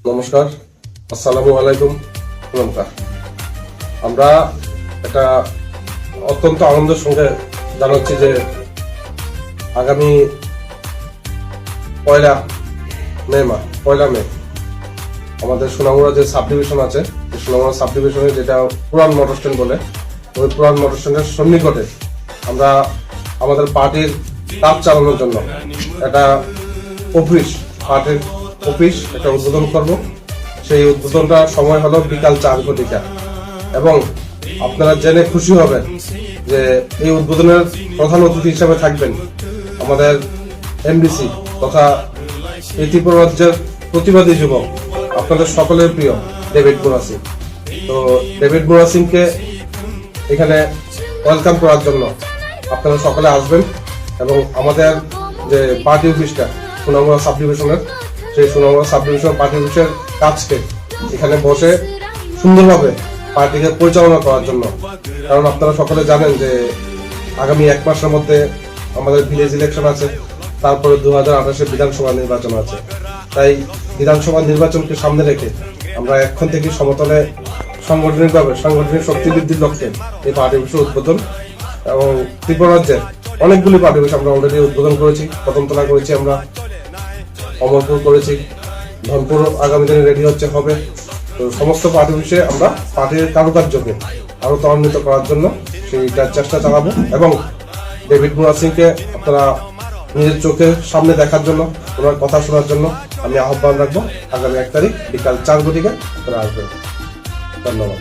নমস্কার, আসসালামু আলাইকুম। নমস্কার। আমরা এটা অত্যন্ত আনন্দের সঙ্গে জানাচ্ছি যে আগামী পয়লা মে আমাদের সোনামুড়া যে সাব ডিভিশন আছে, সোনামুড়া সাব ডিভিশনে যেটা পুরান মোটর স্ট্যান্ড বলে, ওই পুরান মোটর স্ট্যান্ডের সন্নিকটে আমরা আমাদের পার্টির কাজ চালানোর জন্য একটা পার্টির অফিস একটা উদ্বোধন করব। সেই উদ্বোধনটা সময় হলো বিকাল 4 এবং আপনারা জেনে খুশি হবেন যে এই উদ্বোধনের প্রধান অতিথি হিসেবে থাকবেন আমাদের এমডিসি তথা এই ত্রিপুরা রাজ্যের প্রতিবাদী যুবক, আপনাদের সকলের প্রিয় ডেভিড বুরা সিং। তো ডেভিড বুরা সিংকে এখানে ওয়েলকাম করার জন্য আপনারা সকলে আসবেন এবং আমাদের যে পার্টি অফিসটা সোনামুড়া সাব ডিভিশনের, সেই সোনামুড়া সাব ডিভিশন পার্টি অফিসের কাজকে এখানে বসে সুন্দরভাবে পার্টিকে পরিচালনা করার জন্য। কারণ আপনারা সকলে জানেন যে আগামী 1 মাসের মধ্যে আমাদের ভিলেজ ইলেকশন আছে, তারপরে 2028 বিধানসভা নির্বাচন আছে। তাই বিধানসভা নির্বাচনকে সামনে রেখে আমরা এখন থেকে সমতলে সাংগঠনিক শক্তি বৃদ্ধির লক্ষ্যে এই পার্টি অফিসের উদ্বোধন এবং ত্রিপুরা রাজ্যের অনেকগুলি পার্টি অফিস আমরা অলরেডি উদ্বোধন করেছি। কদমতলা করেছি, আমরা অমরপুর করেছি, ধনপুর আগামী দিনে রেডি হবে। তো সমস্ত পার্টি অফিসে আমরা পার্টির কারুকার্যকে আরো ত্বরান্বিত করার জন্য সেইটার চেষ্টা চালাবো এবং ডেভিড বুরা সিংকে আপনারা নিজের চোখের সামনে দেখার জন্য, ওনার কথা শোনার জন্য আমি আহ্বান রাখবো। আগামী 1 তারিখ বিকাল 4 আপনারা আসবেন। ধন্যবাদ।